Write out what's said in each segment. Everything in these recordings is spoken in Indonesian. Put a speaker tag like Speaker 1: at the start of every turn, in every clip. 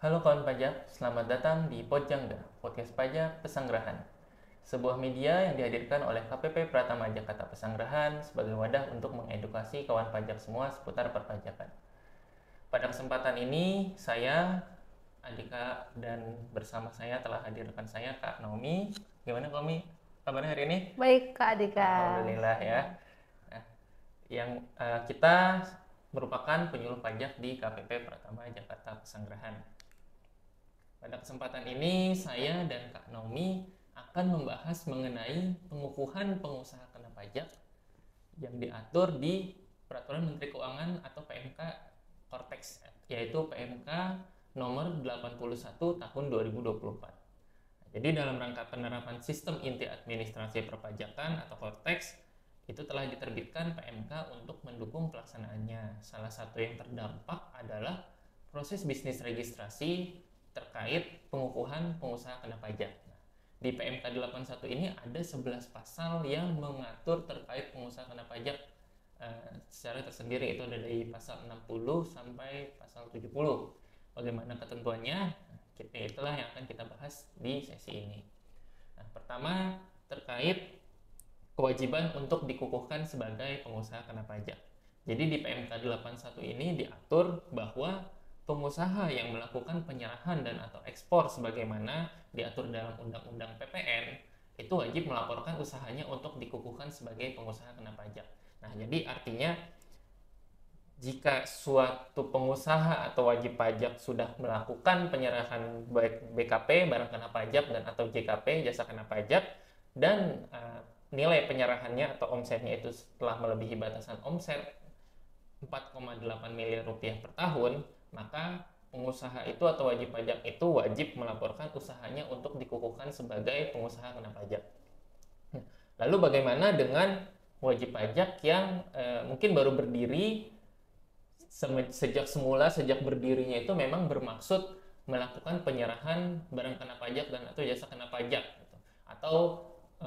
Speaker 1: Halo kawan pajak, selamat datang di Pojangga, podcast pajak Pesanggerahan. Sebuah media yang dihadirkan oleh KPP Pratama Jakarta Pesanggerahan sebagai wadah untuk mengedukasi kawan pajak semua seputar perpajakan. Pada kesempatan ini, saya, Andika, dan bersama saya telah hadirkan saya Kak Naomi. Gimana Kak Naomi? Kabarnya hari ini?
Speaker 2: Baik, Kak Adika.
Speaker 1: Alhamdulillah ya. Nah, yang kita merupakan penyuluh pajak di KPP Pratama Jakarta Pesanggerahan. Pada kesempatan ini, saya dan Kak Naomi akan membahas mengenai pengukuhan pengusaha kena pajak yang diatur di Peraturan Menteri Keuangan atau PMK Kortex, yaitu PMK nomor 81 tahun 2024. Jadi dalam rangka penerapan sistem inti administrasi perpajakan atau Kortex, itu telah diterbitkan PMK untuk mendukung pelaksanaannya. Salah satu yang terdampak adalah proses bisnis registrasi terkait pengukuhan pengusaha kena pajak. Nah, di PMK 81 ini ada 11 pasal yang mengatur terkait pengusaha kena pajak secara tersendiri. Itu ada dari pasal 60 sampai pasal 70. Bagaimana ketentuannya? Itulah yang akan kita bahas di sesi ini. Nah, pertama terkait kewajiban untuk dikukuhkan sebagai pengusaha kena pajak. Jadi di PMK 81 ini diatur bahwa pengusaha yang melakukan penyerahan dan atau ekspor sebagaimana diatur dalam Undang-Undang PPN itu wajib melaporkan usahanya untuk dikukuhkan sebagai pengusaha kena pajak. Nah, jadi artinya jika suatu pengusaha atau wajib pajak sudah melakukan penyerahan baik BKP barang kena pajak dan atau JKP jasa kena pajak dan nilai penyerahannya atau omsetnya itu setelah melebihi batasan omset 4,8 miliar rupiah per tahun, maka pengusaha itu atau wajib pajak itu wajib melaporkan usahanya untuk dikukuhkan sebagai pengusaha kena pajak. Lalu bagaimana dengan wajib pajak yang mungkin baru berdiri sejak berdirinya itu memang bermaksud melakukan penyerahan barang kena pajak dan atau jasa kena pajak gitu. Atau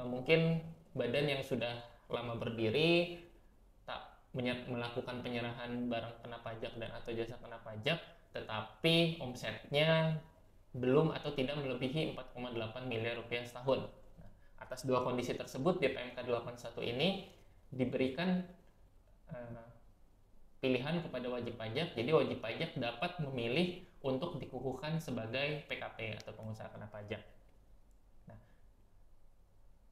Speaker 1: mungkin badan yang sudah lama berdiri melakukan penyerahan barang kena pajak dan atau jasa kena pajak tetapi omsetnya belum atau tidak melebihi 4,8 miliar rupiah setahun. Nah, atas dua kondisi tersebut di PMK 81 ini diberikan pilihan kepada wajib pajak. Jadi wajib pajak dapat memilih untuk dikukuhkan sebagai PKP atau pengusaha kena pajak.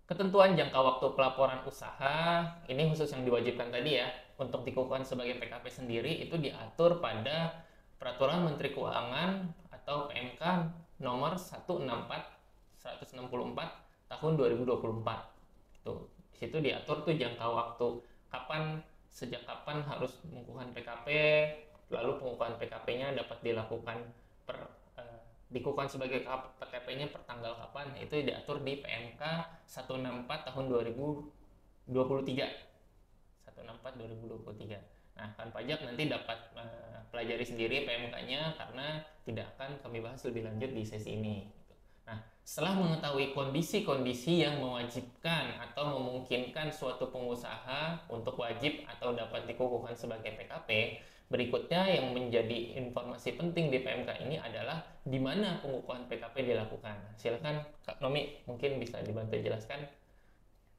Speaker 1: Ketentuan jangka waktu pelaporan usaha, ini khusus yang diwajibkan tadi ya, untuk dikukuhkan sebagai PKP sendiri itu diatur pada Peraturan Menteri Keuangan atau PMK nomor 164 tahun 2024. Tuh, di situ diatur tuh jangka waktu sejak kapan harus mengukuhkan PKP, lalu pengukuhan PKP-nya dapat dilakukan dikukuhkan sebagai PKP-nya per tanggal kapan, itu diatur di PMK 164 tahun 2023. 164 2023. Nah, kan pajak nanti dapat pelajari sendiri PMK-nya karena tidak akan kami bahas lebih lanjut di sesi ini. Nah, setelah mengetahui kondisi-kondisi yang mewajibkan atau memungkinkan suatu pengusaha untuk wajib atau dapat dikukuhkan sebagai PKP, berikutnya yang menjadi informasi penting di PMK ini adalah di mana pengukuhan PKP dilakukan. Silakan Kak Nomi, mungkin bisa dibantu jelaskan.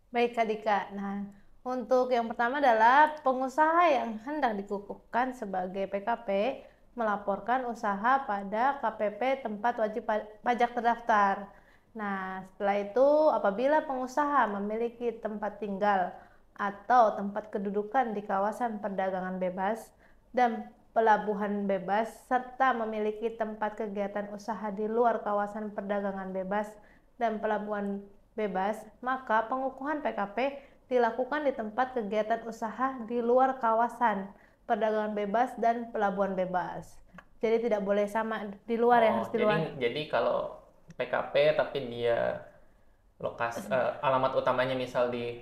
Speaker 2: Baik, Kak Dika. Nah, untuk yang pertama adalah pengusaha yang hendak dikukuhkan sebagai PKP melaporkan usaha pada KPP tempat wajib pajak terdaftar. Nah, setelah itu apabila pengusaha memiliki tempat tinggal atau tempat kedudukan di kawasan perdagangan bebas dan pelabuhan bebas serta memiliki tempat kegiatan usaha di luar kawasan perdagangan bebas dan pelabuhan bebas, maka pengukuhan PKP dilakukan di tempat kegiatan usaha di luar kawasan perdagangan bebas dan pelabuhan bebas. Jadi tidak boleh sama di luar ya, harus di luar.
Speaker 1: Jadi kalau PKP tapi dia alamat utamanya misal di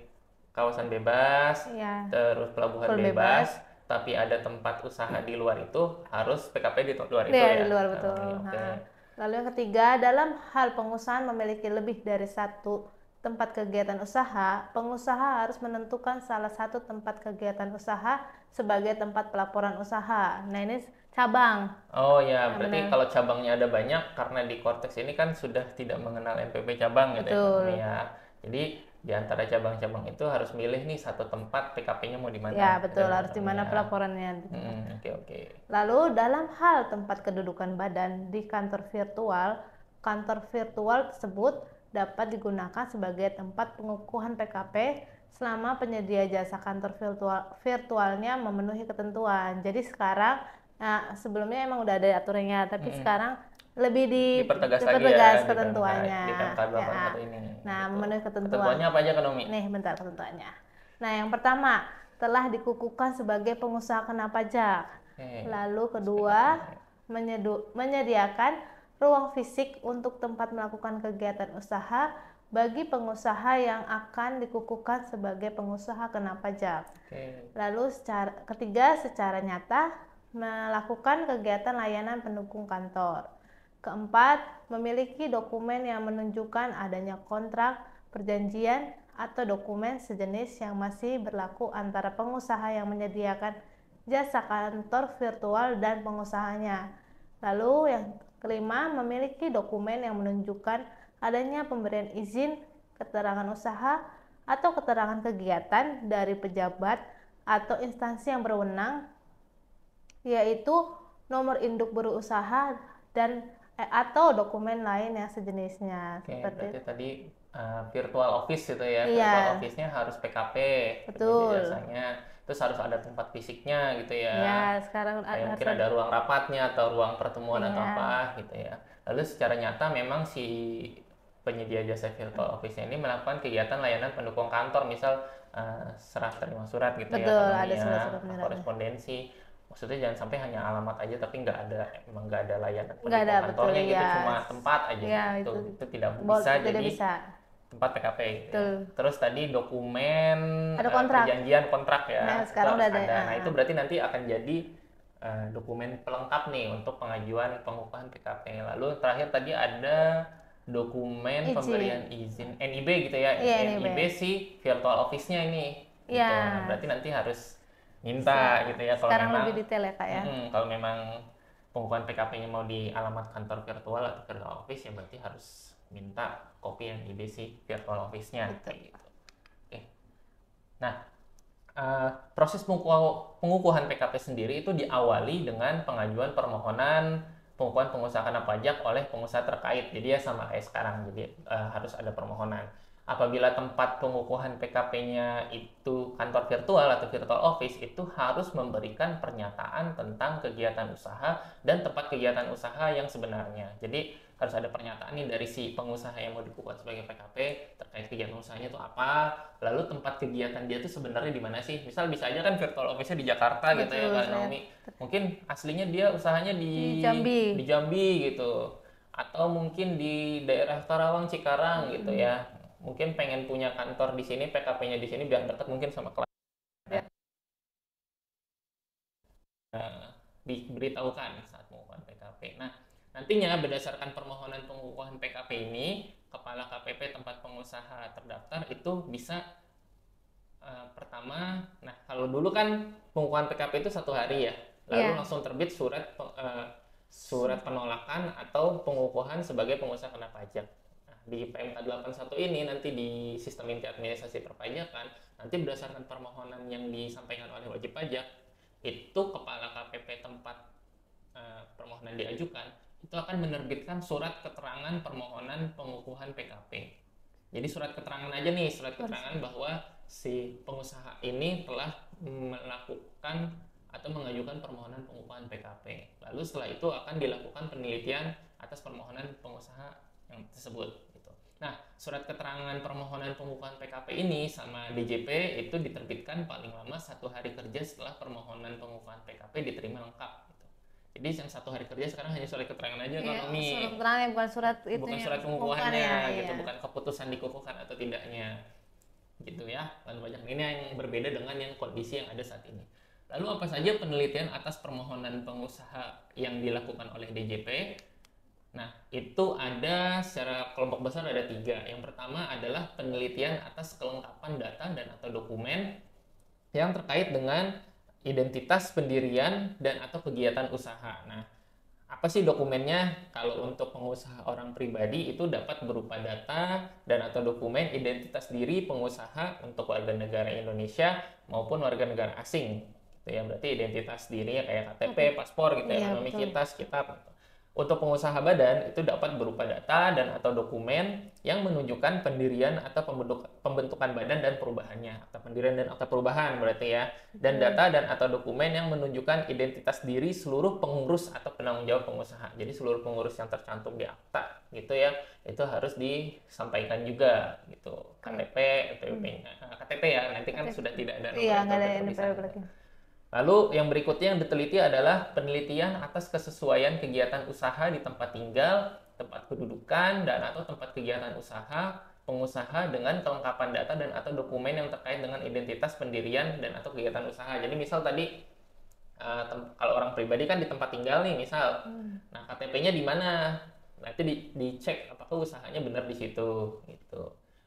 Speaker 1: kawasan bebas,
Speaker 2: Ya,
Speaker 1: terus pelabuhan bebas, tapi ada tempat usaha di luar itu harus PKP di luar itu ya.
Speaker 2: Di luar betul. Nah, lalu yang ketiga, dalam hal pengusahaan memiliki lebih dari satu tempat kegiatan usaha, pengusaha harus menentukan salah satu tempat kegiatan usaha sebagai tempat pelaporan usaha. Nah, ini cabang.
Speaker 1: Oh ya,
Speaker 2: Nah,
Speaker 1: berarti
Speaker 2: benar.
Speaker 1: kalau cabangnya ada banyak karena di Cortex ini kan sudah tidak mengenal NPP cabang gitu ya Kak Numi
Speaker 2: Betul.
Speaker 1: ya. Jadi di antara cabang-cabang itu harus milih nih satu tempat TKP-nya mau di
Speaker 2: Ya,
Speaker 1: mana gitu
Speaker 2: betul.
Speaker 1: ya
Speaker 2: Harus
Speaker 1: Kak
Speaker 2: di
Speaker 1: Numi
Speaker 2: mana
Speaker 1: ya.
Speaker 2: pelaporannya.
Speaker 1: Oke oke.
Speaker 2: Lalu dalam hal tempat kedudukan badan di kantor virtual tersebut dapat digunakan sebagai tempat pengukuhan PKP selama penyedia jasa kantor virtualnya memenuhi ketentuan. Jadi sekarang, sebelumnya emang udah ada aturannya, tapi sekarang lebih
Speaker 1: Dipertegas lagi
Speaker 2: dipertegas
Speaker 1: ya
Speaker 2: ketentuannya.
Speaker 1: di PMK
Speaker 2: Ya.
Speaker 1: 81 ini.
Speaker 2: Nah,
Speaker 1: Gitu.
Speaker 2: memenuhi ketentuan.
Speaker 1: Ketentuannya apa aja Kak Numi?
Speaker 2: Nih, bentar ketentuannya. Nah, yang pertama, telah dikukuhkan sebagai pengusaha kena pajak. Lalu kedua, menyediakan ruang fisik untuk tempat melakukan kegiatan usaha bagi pengusaha yang akan dikukuhkan sebagai pengusaha kena pajak. Lalu ketiga, secara nyata melakukan kegiatan layanan pendukung kantor. Keempat, memiliki dokumen yang menunjukkan adanya kontrak, perjanjian, atau dokumen sejenis yang masih berlaku antara pengusaha yang menyediakan jasa kantor virtual dan pengusahanya. Lalu yang kelima, memiliki dokumen yang menunjukkan adanya pemberian izin, keterangan usaha, atau keterangan kegiatan dari pejabat atau instansi yang berwenang, yaitu nomor induk berusaha dan atau dokumen lain yang sejenisnya.
Speaker 1: Berarti tadi virtual office gitu ya.
Speaker 2: Iya.
Speaker 1: Virtual office-nya harus PKP,
Speaker 2: Betul.
Speaker 1: penyedia jasanya. Terus harus ada tempat fisiknya gitu ya.
Speaker 2: Ya, sekarang
Speaker 1: Kayak mungkin ada ruang rapatnya atau ruang pertemuan atau
Speaker 2: Iya.
Speaker 1: apa gitu ya. Lalu secara nyata memang si penyedia jasa virtual office-nya ini melakukan kegiatan layanan pendukung kantor, misal serah terima surat gitu
Speaker 2: Betul,
Speaker 1: ya,
Speaker 2: ada
Speaker 1: ya,
Speaker 2: surat-surat penyerahan.
Speaker 1: korespondensi. Maksudnya jangan sampai hanya alamat aja tapi emang nggak ada layanan
Speaker 2: Nggak
Speaker 1: pendukung
Speaker 2: ada,
Speaker 1: kantornya
Speaker 2: betul,
Speaker 1: gitu,
Speaker 2: ya.
Speaker 1: cuma tempat aja
Speaker 2: Ya,
Speaker 1: gitu.
Speaker 2: itu
Speaker 1: Itu tidak
Speaker 2: tidak
Speaker 1: jadi
Speaker 2: bisa.
Speaker 1: tempat PKP gitu ya.
Speaker 2: Betul.
Speaker 1: Terus tadi dokumen
Speaker 2: Ada kontrak.
Speaker 1: perjanjian kontrak ya.
Speaker 2: Nah,
Speaker 1: Itu
Speaker 2: sekarang
Speaker 1: harus
Speaker 2: udah ada.
Speaker 1: Nah, itu berarti nanti akan jadi dokumen pelengkap nih untuk pengajuan pengukuhan PKP. Lalu terakhir tadi ada dokumen
Speaker 2: Izin.
Speaker 1: pemberian izin NIB gitu ya.
Speaker 2: Iya,
Speaker 1: NIB si virtual office-nya ini. Gitu.
Speaker 2: Iya.
Speaker 1: Nah, berarti nanti harus minta gitu ya kalau
Speaker 2: Sekarang
Speaker 1: memang
Speaker 2: lebih detail ya, Kak ya.
Speaker 1: kalau memang pengukuhan PKP-nya mau di alamat kantor virtual atau virtual office ya berarti harus minta kopi NIB si virtual office-nya kayak gitu. Oke. Nah, proses pengukuhan PKP sendiri itu diawali dengan pengajuan permohonan pengukuhan pengusaha kena pajak oleh pengusaha terkait. Jadi ya sama kayak sekarang, jadi harus ada permohonan. Apabila tempat pengukuhan PKP-nya itu kantor virtual atau virtual office, itu harus memberikan pernyataan tentang kegiatan usaha dan tempat kegiatan usaha yang sebenarnya. Jadi harus ada pernyataan nih dari si pengusaha yang mau dikukuhkan sebagai PKP terkait kegiatan usahanya itu apa, lalu tempat kegiatan dia itu sebenarnya di mana sih. Misal bisa aja kan virtual office-nya di Jakarta. Betul, gitu ya Kak Naomi. Mungkin aslinya dia usahanya di Jambi gitu, atau mungkin di daerah Karawang Cikarang gitu ya. Mungkin pengen punya kantor di sini, PKP-nya di sini biar dekat mungkin sama klien. Diberitahukan saat pengukuhan PKP. Nah, nantinya berdasarkan permohonan pengukuhan PKP ini, Kepala KPP tempat pengusaha terdaftar itu bisa pertama, nah kalau dulu kan pengukuhan PKP itu 1 hari ya, lalu langsung terbit surat penolakan atau pengukuhan sebagai pengusaha kena pajak. Di PMK 81 ini nanti di sistem inti administrasi perpajakan, nanti berdasarkan permohonan yang disampaikan oleh wajib pajak, itu Kepala KPP tempat permohonan diajukan itu akan menerbitkan surat keterangan permohonan pengukuhan PKP. Jadi surat keterangan aja nih, surat keterangan bahwa si pengusaha ini telah melakukan atau mengajukan permohonan pengukuhan PKP. Lalu setelah itu akan dilakukan penelitian atas permohonan pengusaha yang tersebut. Gitu. Nah, surat keterangan permohonan pengukuhan PKP ini sama DJP itu diterbitkan paling lama 1 hari kerja setelah permohonan pengukuhan PKP diterima lengkap. Jadi yang 1 hari kerja sekarang hanya surat keterangan aja kalau ini.
Speaker 2: Surat keterangan bukan surat itu.
Speaker 1: Bukan surat pengukuhannya gitu, bukan keputusan dikukuhkan atau tidaknya. Gitu ya. Lalu pajak ini yang berbeda dengan yang kondisi yang ada saat ini. Lalu apa saja penelitian atas permohonan pengusaha yang dilakukan oleh DJP? Nah, itu ada secara kelompok besar ada 3. Yang pertama adalah penelitian atas kelengkapan data dan atau dokumen yang terkait dengan identitas pendirian dan atau kegiatan usaha. Nah, apa sih dokumennya? Kalau untuk pengusaha orang pribadi itu dapat berupa data dan atau dokumen identitas diri pengusaha untuk warga negara Indonesia maupun warga negara asing. Itu ya, berarti identitas diri ya kayak KTP, paspor gitu ya,
Speaker 2: Iya,
Speaker 1: nomi
Speaker 2: betul.
Speaker 1: kita, sekitar. Untuk pengusaha badan itu dapat berupa data dan atau dokumen yang menunjukkan pendirian atau pembentukan badan dan perubahannya, atau pendirian dan atau perubahan berarti ya. Dan data dan atau dokumen yang menunjukkan identitas diri seluruh pengurus atau penanggung jawab pengusaha. Jadi seluruh pengurus yang tercantum di akta gitu ya, itu harus disampaikan juga gitu. KTP, NPWP-nya. KTP ya, nanti kan sudah tidak ada nomor
Speaker 2: Iya, nggak ada
Speaker 1: NPWP terpisah.
Speaker 2: NPWP lagi.
Speaker 1: Lalu yang berikutnya yang diteliti adalah penelitian atas kesesuaian kegiatan usaha di tempat tinggal, tempat kedudukan, dan atau tempat kegiatan usaha pengusaha dengan kelengkapan data dan atau dokumen yang terkait dengan identitas pendirian dan atau kegiatan usaha. Jadi misal tadi kalau orang pribadi kan di tempat tinggal nih misal, nah KTP-nya di mana? Nanti dicek apakah usahanya benar di situ gitu.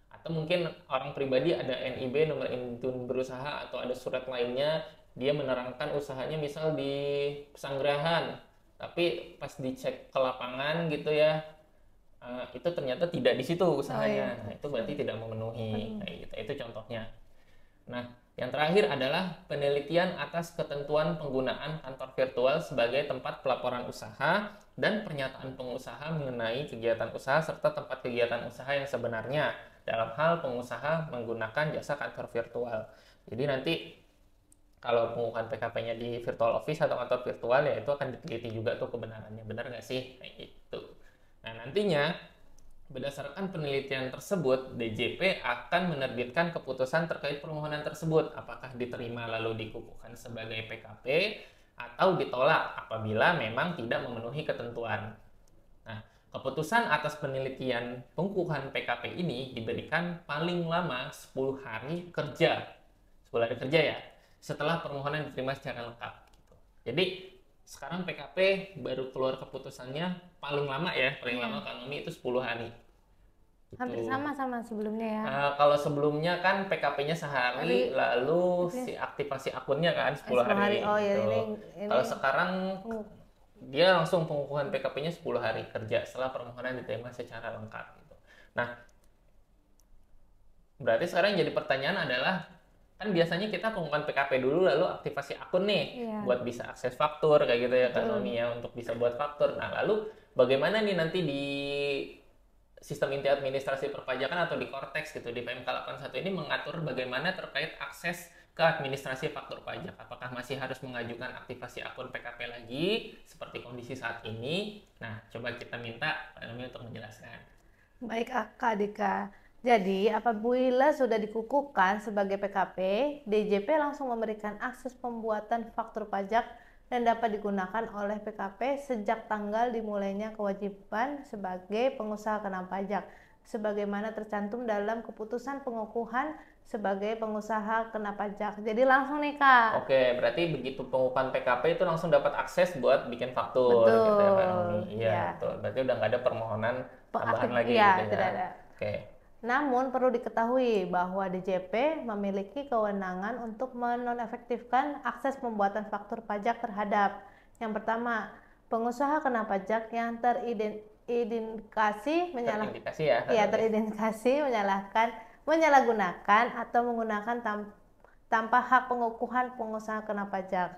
Speaker 1: Atau mungkin orang pribadi ada NIB, nomor induk berusaha, atau ada surat lainnya dia menerangkan usahanya misal di Pesanggerahan, tapi pas dicek ke lapangan gitu ya, itu ternyata tidak di situ usahanya. Nah, itu berarti tidak memenuhi. Nah, gitu. Itu contohnya. Nah, yang terakhir adalah penelitian atas ketentuan penggunaan kantor virtual sebagai tempat pelaporan usaha dan pernyataan pengusaha mengenai kegiatan usaha serta tempat kegiatan usaha yang sebenarnya dalam hal pengusaha menggunakan jasa kantor virtual. Jadi nanti kalau pengukuhan PKP-nya di virtual office atau kantor virtual ya itu akan diteliti juga tuh kebenarannya, benar nggak sih? Kayak gitu. Nah, nantinya berdasarkan penelitian tersebut, DJP akan menerbitkan keputusan terkait permohonan tersebut, apakah diterima lalu dikukuhkan sebagai PKP atau ditolak apabila memang tidak memenuhi ketentuan. Nah, keputusan atas penelitian pengukuhan PKP ini diberikan paling lama 10 hari kerja. 10 hari kerja ya, setelah permohonan diterima secara lengkap. Gitu. Jadi sekarang PKP baru keluar keputusannya paling lama ya, paling lama ekonomi itu 10 hari. Gitu.
Speaker 2: Hampir sama sebelumnya ya.
Speaker 1: Kalau sebelumnya kan PKP-nya sehari, lalu si aktivasi akunnya kan 10 hari.
Speaker 2: Oh ya,
Speaker 1: gitu.
Speaker 2: ini
Speaker 1: Kalau sekarang dia langsung pengukuhan PKP-nya 10 hari kerja setelah permohonan diterima secara lengkap. Gitu. Nah, berarti sekarang yang jadi pertanyaan adalah, kan biasanya kita pengukuhan PKP dulu lalu aktivasi akun nih buat bisa akses faktur kayak gitu ya kan Nomi ya, untuk bisa buat faktur. Nah, lalu bagaimana nih nanti di sistem inti administrasi perpajakan atau di Kortex gitu di PMK 81 ini mengatur bagaimana terkait akses ke administrasi faktur pajak? Apakah masih harus mengajukan aktivasi akun PKP lagi seperti kondisi saat ini? Nah, coba kita minta Pak Nomi untuk menjelaskan.
Speaker 2: Baik, Kak Dika. Jadi, apabila sudah dikukuhkan sebagai PKP, DJP langsung memberikan akses pembuatan faktur pajak dan dapat digunakan oleh PKP sejak tanggal dimulainya kewajiban sebagai pengusaha kena pajak, sebagaimana tercantum dalam keputusan pengukuhan sebagai pengusaha kena pajak. Jadi langsung nih, Kak.
Speaker 1: Oke, berarti begitu pengukuhan PKP itu langsung dapat akses buat bikin faktur gitu ya Pak Nomi. Iya, betul. Berarti udah nggak ada permohonan tambahan lagi
Speaker 2: ya,
Speaker 1: gitu ya.
Speaker 2: tidak ada.
Speaker 1: Oke.
Speaker 2: Namun perlu diketahui bahwa DJP memiliki kewenangan untuk menonefektifkan akses pembuatan faktur pajak terhadap yang pertama, pengusaha kena pajak yang teridentifikasi menyalahgunakan atau menggunakan tanpa hak pengukuhan pengusaha kena pajak,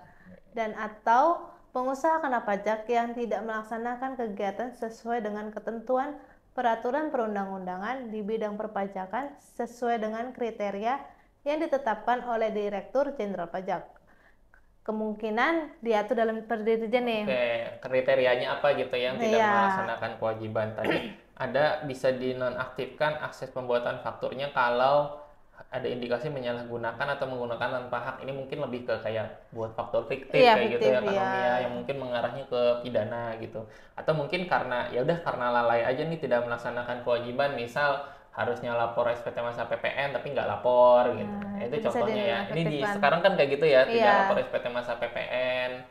Speaker 2: dan atau pengusaha kena pajak yang tidak melaksanakan kegiatan sesuai dengan ketentuan peraturan perundang-undangan di bidang perpajakan sesuai dengan kriteria yang ditetapkan oleh Direktur Jenderal Pajak. Kemungkinan diatur dalam perdirjen nih.
Speaker 1: Oke, kriterianya apa gitu yang tidak melaksanakan kewajiban tadi? Ada bisa dinonaktifkan akses pembuatan fakturnya kalau ada indikasi menyalahgunakan atau menggunakan tanpa hak. Ini mungkin lebih ke kayak buat faktur fiktif kayak gitu ya kan ya, yang mungkin mengarahnya ke pidana gitu. Atau mungkin karena ya udah karena lalai aja nih tidak melaksanakan kewajiban, misal harusnya lapor SPT masa PPN tapi nggak lapor gitu. Itu contohnya ya. Ini di sekarang kan kayak gitu ya, tidak lapor SPT masa PPN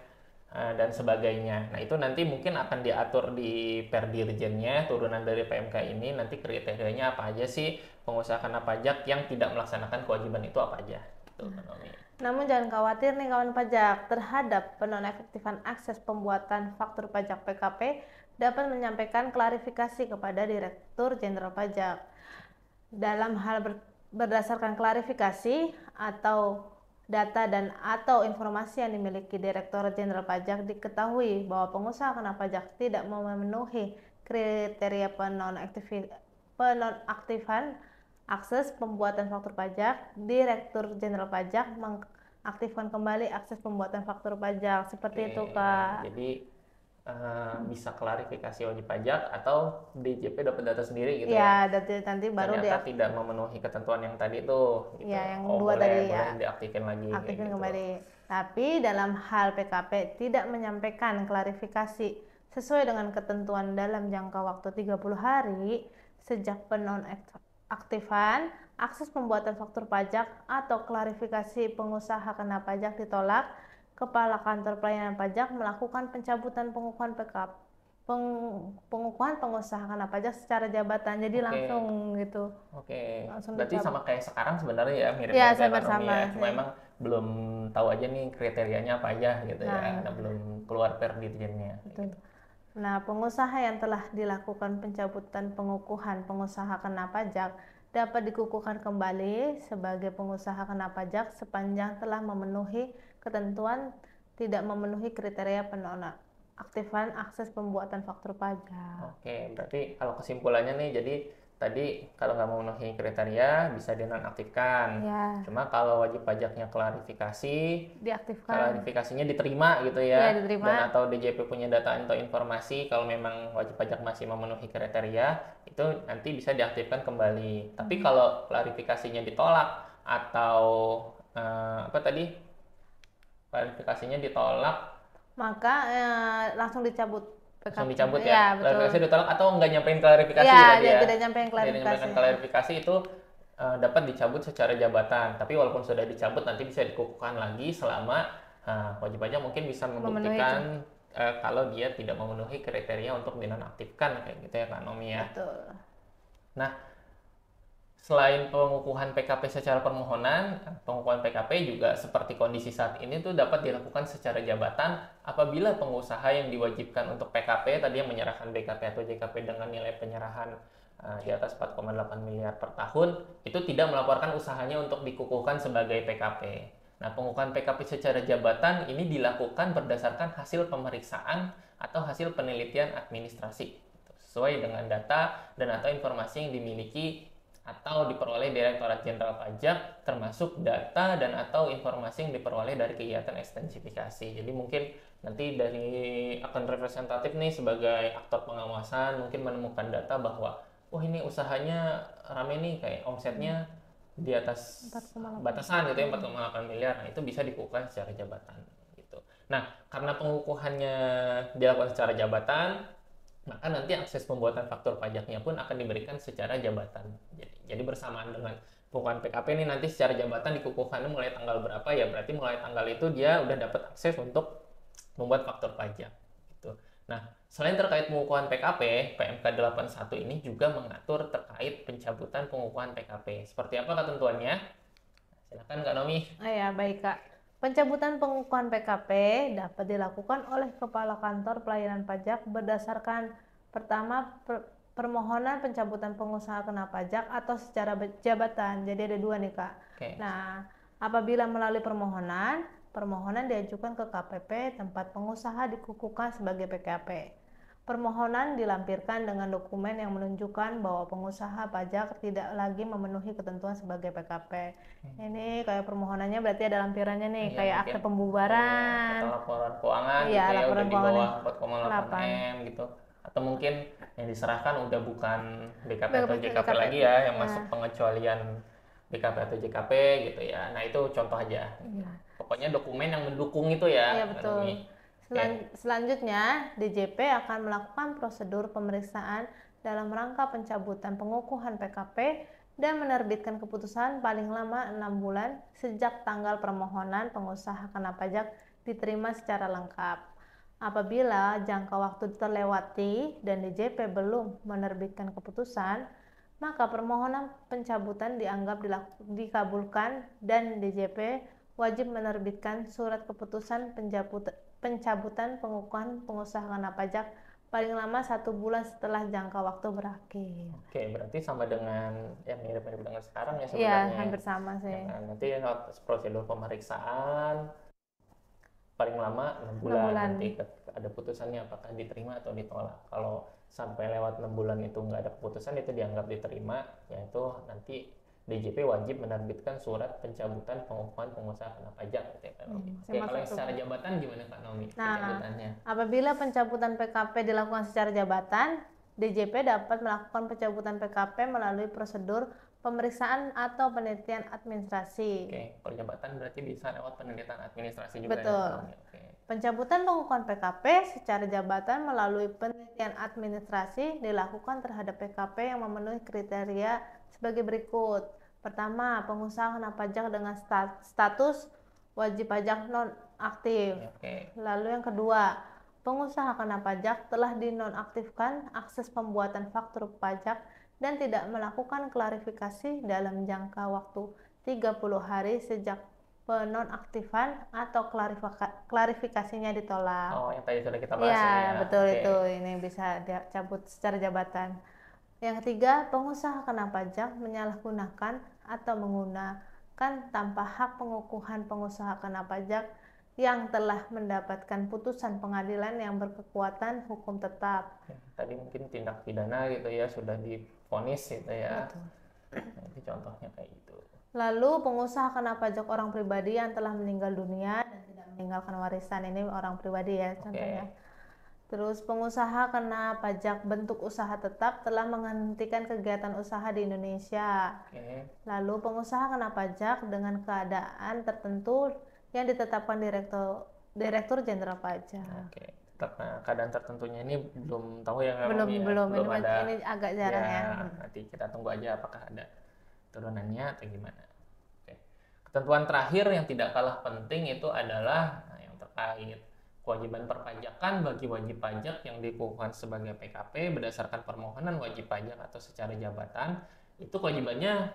Speaker 1: dan sebagainya. Nah, itu nanti mungkin akan diatur di perdirjennya turunan dari PMK ini, nanti kriterianya apa aja sih pengusaha kena pajak yang tidak melaksanakan kewajiban itu apa aja gitu, Nomi.
Speaker 2: Namun jangan khawatir nih kawan pajak, terhadap penonaktifan akses pembuatan faktur pajak PKP dapat menyampaikan klarifikasi kepada Direktur Jenderal Pajak. Dalam hal berdasarkan klarifikasi atau data dan atau informasi yang dimiliki Direktur Jenderal Pajak, diketahui bahwa pengusaha kena pajak tidak memenuhi kriteria penonaktifan akses pembuatan faktur pajak, Direktur Jenderal Pajak mengaktifkan kembali akses pembuatan faktur pajak. Seperti itu, Kak.
Speaker 1: Jadi bisa klarifikasi wajib pajak atau DJP dapat data sendiri gitu ya.
Speaker 2: Nanti baru
Speaker 1: ternyata tidak memenuhi ketentuan yang tadi tuh. Gitu.
Speaker 2: Ya, yang dua
Speaker 1: boleh,
Speaker 2: tadi
Speaker 1: boleh diaktifin lagi.
Speaker 2: Aktifin
Speaker 1: gitu.
Speaker 2: kembali. Tapi dalam hal PKP tidak menyampaikan klarifikasi sesuai dengan ketentuan dalam jangka waktu 30 hari sejak penonaktifan akses pembuatan faktur pajak atau klarifikasi pengusaha kena pajak ditolak, Kepala Kantor Pelayanan Pajak melakukan pencabutan pengukuhan PKP, pengukuhan pengusaha kena pajak secara jabatan. Jadi langsung gitu.
Speaker 1: Langsung berarti dicabut. Sama kayak sekarang sebenarnya ya, mirip
Speaker 2: ya, sama-sama ya.
Speaker 1: Cuma emang belum tahu aja nih kriterianya apa aja gitu ya. Karena belum keluar perdirjennya.
Speaker 2: Gitu. Nah, pengusaha yang telah dilakukan pencabutan pengukuhan pengusaha kena pajak dapat dikukuhkan kembali sebagai pengusaha kena pajak sepanjang telah memenuhi ketentuan tidak memenuhi kriteria penonaktifan akses pembuatan faktur pajak.
Speaker 1: Berarti kalau kesimpulannya nih, jadi tadi kalau nggak memenuhi kriteria bisa dinonaktifkan.
Speaker 2: Ya.
Speaker 1: Cuma kalau wajib pajaknya klarifikasi,
Speaker 2: diaktifkan.
Speaker 1: Klarifikasinya diterima gitu ya.
Speaker 2: Ya, diterima.
Speaker 1: Dan atau DJP punya data atau informasi kalau memang wajib pajak masih memenuhi kriteria, itu nanti bisa diaktifkan kembali. Tapi kalau klarifikasinya ditolak atau klarifikasinya ditolak,
Speaker 2: maka langsung dicabut.
Speaker 1: Langsung dicabut ya, klarifikasi ditolak atau nggak nyampein klarifikasi
Speaker 2: tidak nyampein
Speaker 1: klarifikasi itu dapat dicabut secara jabatan, tapi walaupun sudah dicabut nanti bisa dikukuhkan lagi selama wajib pajak mungkin bisa membuktikan kalau dia tidak memenuhi kriteria untuk dinonaktifkan kayak gitu ya Kak Nomi ya.
Speaker 2: Betul.
Speaker 1: Nah, selain pengukuhan PKP secara permohonan, pengukuhan PKP juga seperti kondisi saat ini tuh dapat dilakukan secara jabatan apabila pengusaha yang diwajibkan untuk PKP tadi yang menyerahkan BKP atau JKP dengan nilai penyerahan di atas 4,8 miliar per tahun itu tidak melaporkan usahanya untuk dikukuhkan sebagai PKP. Nah, pengukuhan PKP secara jabatan ini dilakukan berdasarkan hasil pemeriksaan atau hasil penelitian administrasi sesuai dengan data dan atau informasi yang dimiliki atau diperoleh Direktorat Jenderal Pajak, termasuk data dan atau informasi yang diperoleh dari kegiatan ekstensifikasi. Jadi mungkin nanti dari akun representatif nih sebagai aktor pengawasan mungkin menemukan data bahwa ini usahanya rame nih, kayak omsetnya di atas 4, batasan gitu ya, 4,8 miliar. Nah, itu bisa dikukuhkan secara jabatan gitu. Nah, karena pengukuhannya dilakukan secara jabatan, maka nanti akses pembuatan faktur pajaknya pun akan diberikan secara jabatan. Jadi bersamaan dengan pengukuhan PKP ini nanti secara jabatan dikukuhkannya mulai tanggal berapa ya, berarti mulai tanggal itu dia udah dapat akses untuk membuat faktur pajak gitu. Nah, selain terkait pengukuhan PKP, PMK 81 ini juga mengatur terkait pencabutan pengukuhan PKP. Seperti apa ketentuannya? Silakan Kak Nomi.
Speaker 2: Ya, baik Kak. Pencabutan pengukuhan PKP dapat dilakukan oleh Kepala Kantor Pelayanan Pajak berdasarkan pertama permohonan pencabutan pengusaha kena pajak atau secara jabatan. Jadi ada dua nih Kak. Nah, apabila melalui permohonan diajukan ke KPP tempat pengusaha dikukuhkan sebagai PKP. Permohonan dilampirkan dengan dokumen yang menunjukkan bahwa pengusaha pajak tidak lagi memenuhi ketentuan sebagai PKP. Ini kayak permohonannya berarti ada lampirannya nih, kayak akte pembubaran.
Speaker 1: Atau laporan keuangan gitu ya, udah di bawah 4,8 M gitu. Atau mungkin yang diserahkan udah bukan BKP atau JKP lagi ya, yang masuk pengecualian BKP atau JKP gitu ya. Nah, itu contoh aja. Pokoknya dokumen yang mendukung itu ya.
Speaker 2: Iya, betul. Selanjutnya, DJP akan melakukan prosedur pemeriksaan dalam rangka pencabutan pengukuhan PKP dan menerbitkan keputusan paling lama 6 bulan sejak tanggal permohonan pengusaha kena pajak diterima secara lengkap. Apabila jangka waktu terlewati dan DJP belum menerbitkan keputusan, maka permohonan pencabutan dianggap dikabulkan dan DJP wajib menerbitkan surat keputusan pencabutan pengukuhan pengusaha kena pajak paling lama 1 bulan setelah jangka waktu berakhir.
Speaker 1: Oke, berarti sama dengan yang mirip-mirip dengan sekarang ya
Speaker 2: Iya,
Speaker 1: sebenarnya.
Speaker 2: hampir sama sih.
Speaker 1: Ya kan? Nanti prosedur pemeriksaan paling lama 6
Speaker 2: 6
Speaker 1: bulan.
Speaker 2: bulan.
Speaker 1: Nanti ada putusannya apakah diterima atau ditolak. Kalau sampai lewat 6 bulan itu nggak ada keputusan, itu dianggap diterima, yaitu nanti DJP wajib menerbitkan surat pencabutan pengukuhan pengusaha kena pajak gitu ya, Kak Naomi. Oke, kalau yang secara jabatan gimana Kak Naomi pencabutannya?
Speaker 2: Apabila pencabutan PKP dilakukan secara jabatan, DJP dapat melakukan pencabutan PKP melalui prosedur pemeriksaan atau penelitian administrasi.
Speaker 1: Oke, kalau jabatan berarti bisa lewat penelitian administrasi juga.
Speaker 2: Betul.
Speaker 1: Ya? Oke.
Speaker 2: Pencabutan pengukuhan PKP secara jabatan melalui penelitian administrasi dilakukan terhadap PKP yang memenuhi kriteria sebagai berikut. Pertama, pengusaha kena pajak dengan status wajib pajak non-aktif.
Speaker 1: Oke.
Speaker 2: Lalu yang kedua, pengusaha kena pajak telah dinonaktifkan akses pembuatan faktur pajak dan tidak melakukan klarifikasi dalam jangka waktu 30 hari sejak penonaktifan atau klarifikasinya ditolak.
Speaker 1: Oh, yang tadi sudah kita bahas
Speaker 2: ya. Betul.
Speaker 1: Oke.
Speaker 2: Itu ini bisa dicabut secara jabatan. Yang ketiga, pengusaha kena pajak menyalahgunakan atau menggunakan tanpa hak pengukuhan pengusaha kena pajak yang telah mendapatkan putusan pengadilan yang berkekuatan hukum tetap.
Speaker 1: Ya, tadi mungkin tindak pidana gitu ya, sudah divonis gitu ya.
Speaker 2: Betul.
Speaker 1: Nah, itu contohnya kayak gitu.
Speaker 2: Lalu pengusaha kena pajak orang pribadi yang telah meninggal dunia dan tidak meninggalkan warisan, ini orang pribadi ya contohnya. Terus pengusaha kena pajak bentuk usaha tetap telah menghentikan kegiatan usaha di Indonesia. Lalu pengusaha kena pajak dengan keadaan tertentu yang ditetapkan Direktur Jenderal Pajak.
Speaker 1: Oke. Nah, keadaan tertentunya ini belum tahu ya.
Speaker 2: Belum
Speaker 1: ada.
Speaker 2: Ini agak jarang ya.
Speaker 1: Nanti kita tunggu aja apakah ada turunannya atau gimana. Oke. Ketentuan terakhir yang tidak kalah penting itu adalah yang terkait kewajiban perpajakan bagi wajib pajak yang dikukuhkan sebagai PKP berdasarkan permohonan wajib pajak atau secara jabatan. Itu kewajibannya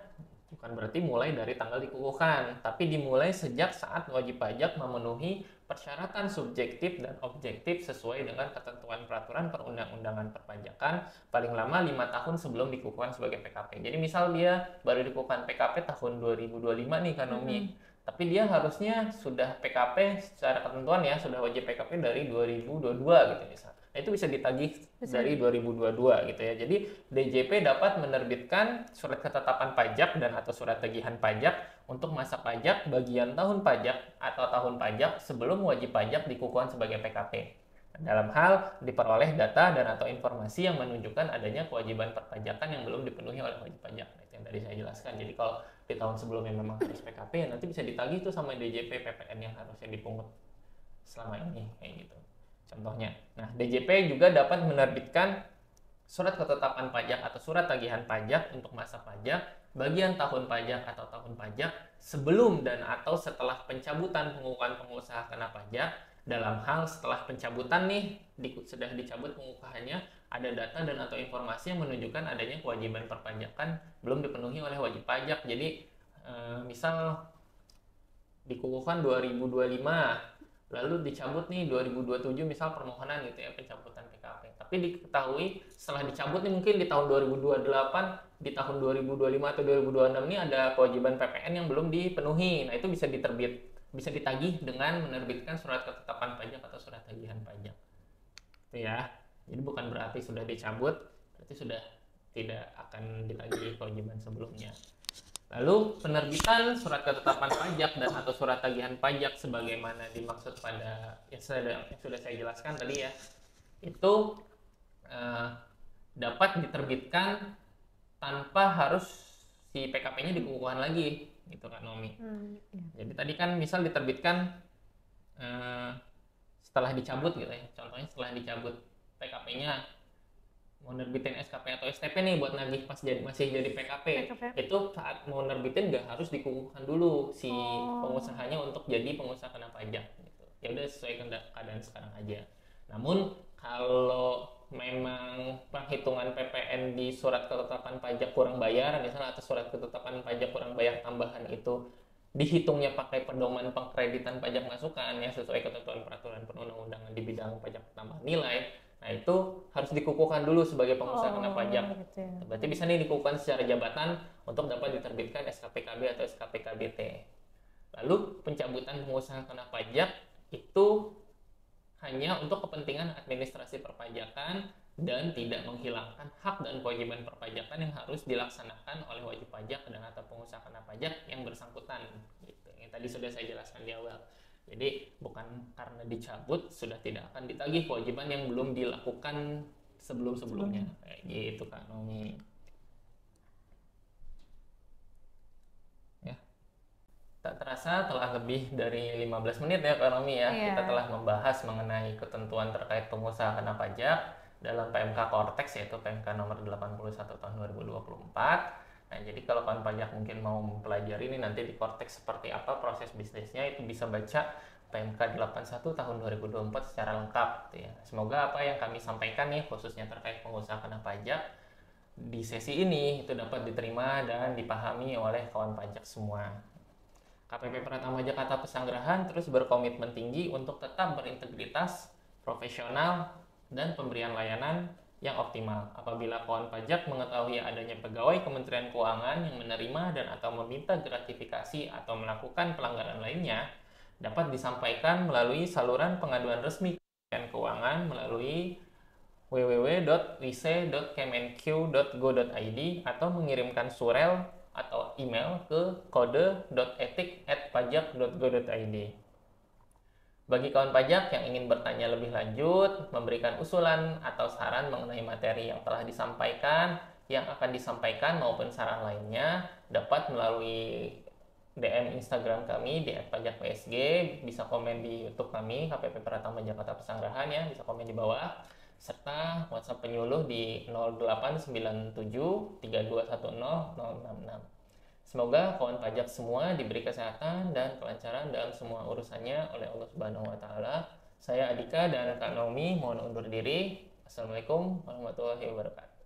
Speaker 1: bukan berarti mulai dari tanggal dikukuhkan, tapi dimulai sejak saat wajib pajak memenuhi persyaratan subjektif dan objektif sesuai dengan ketentuan peraturan perundang-undangan perpajakan paling lama 5 tahun sebelum dikukuhkan sebagai PKP. Jadi misal dia baru dikukuhkan PKP tahun 2025 nih Kak Nomi, tapi dia harusnya sudah PKP secara ketentuan ya, sudah wajib PKP dari 2022 gitu misal. Nah, itu bisa ditagih dari 2022 gitu ya. Jadi DJP dapat menerbitkan surat ketetapan pajak dan atau surat tagihan pajak untuk masa pajak bagian tahun pajak atau tahun pajak sebelum wajib pajak dikukuhkan sebagai PKP. Dalam hal diperoleh data dan atau informasi yang menunjukkan adanya kewajiban perpajakan yang belum dipenuhi oleh wajib pajak. Nah, itu yang tadi saya jelaskan. Jadi kalau di tahun sebelumnya memang harus PKP, nanti bisa ditagih tuh sama DJP PPN yang harusnya dipungut selama ini kayak gitu. Contohnya. Nah, DJP juga dapat menerbitkan surat ketetapan pajak atau surat tagihan pajak untuk masa pajak bagian tahun pajak atau tahun pajak sebelum dan atau setelah pencabutan pengukuhan pengusaha kena pajak. Dalam hal setelah pencabutan nih sudah dicabut pengukuhannya, ada data dan atau informasi yang menunjukkan adanya kewajiban perpajakan belum dipenuhi oleh wajib pajak. Jadi misal dikukuhkan 2025, lalu dicabut nih 2027 misal permohonan gitu ya pencabutan PKP. Tapi diketahui setelah dicabut nih mungkin di tahun 2028, di tahun 2025 atau 2026 nih ada kewajiban PPN yang belum dipenuhi. Nah, itu bisa ditagih dengan menerbitkan surat ketetapan pajak atau surat tagihan pajak. Itu ya. Jadi bukan berarti sudah dicabut, berarti sudah tidak akan ditagih kewajiban sebelumnya. Lalu penerbitan surat ketetapan pajak dan atau surat tagihan pajak sebagaimana dimaksud pada yang sudah saya jelaskan tadi ya, itu dapat diterbitkan tanpa harus si PKP-nya dikukuhkan lagi, gitu kan Nomi. Jadi tadi kan misal diterbitkan setelah dicabut gitu ya, contohnya setelah dicabut PKP-nya, mau nerbitin SKP atau STP nih buat nagih pas masih jadi PKP. Itu saat mau nerbitin nggak harus dikukuhkan dulu si pengusahanya untuk jadi pengusaha kena pajak gitu. Ya udah sesuai keadaan sekarang aja. Namun kalau memang penghitungan PPN di surat ketetapan pajak kurang bayar misalnya atau surat ketetapan pajak kurang bayar tambahan itu dihitungnya pakai pedoman pengkreditan pajak masukan ya sesuai ketentuan peraturan perundang-undangan di bidang pajak tambahan nilai, nah itu harus dikukuhkan dulu sebagai pengusaha kena pajak.
Speaker 2: Gitu ya.
Speaker 1: Berarti bisa nih dikukuhkan secara jabatan untuk dapat diterbitkan SKPKB atau SKPKBT. Lalu pencabutan pengusaha kena pajak itu hanya untuk kepentingan administrasi perpajakan dan tidak menghilangkan hak dan kewajiban perpajakan yang harus dilaksanakan oleh wajib pajak dan atau pengusaha kena pajak yang bersangkutan. Gitu. Yang tadi sudah saya jelaskan di awal. Jadi bukan karena dicabut sudah tidak akan ditagih kewajiban yang belum dilakukan sebelum-sebelumnya. Kayak gitu Kak Nomi. Ya. Tak terasa telah lebih dari 15 menit ya Kak Nomi ya.
Speaker 2: Iya.
Speaker 1: Kita telah membahas mengenai ketentuan terkait pengusaha kena pajak dalam PMK Kortex yaitu PMK nomor 81 tahun 2024. Nah, jadi kalau kawan pajak mungkin mau mempelajari ini nanti di Kortex seperti apa proses bisnisnya, itu bisa baca PMK 81 tahun 2024 secara lengkap gitu ya. Semoga apa yang kami sampaikan nih khususnya terkait pengusaha kena pajak di sesi ini itu dapat diterima dan dipahami oleh kawan pajak semua. KPP Pratama Jakarta Pesanggerahan terus berkomitmen tinggi untuk tetap berintegritas, profesional, dan pemberian layanan yang optimal. Apabila kawan pajak mengetahui adanya pegawai Kementerian Keuangan yang menerima dan atau meminta gratifikasi atau melakukan pelanggaran lainnya, dapat disampaikan melalui saluran pengaduan resmi Kementerian Keuangan melalui www.wise.kemenq.go.id atau mengirimkan surel atau email ke kode.etik@pajak.go.id. Bagi kawan pajak yang ingin bertanya lebih lanjut, memberikan usulan atau saran mengenai materi yang telah disampaikan, yang akan disampaikan maupun saran lainnya, dapat melalui DM Instagram kami di @pajakpsg, bisa komen di YouTube kami KPP Pratama Jakarta Pesanggerahan ya, bisa komen di bawah, serta WhatsApp penyuluh di 089732100066. Semoga kawan pajak semua diberi kesehatan dan kelancaran dalam semua urusannya oleh Allah Subhanahu wa taala. Saya Adika dan Kak Naomi mohon undur diri. Assalamualaikum warahmatullahi wabarakatuh.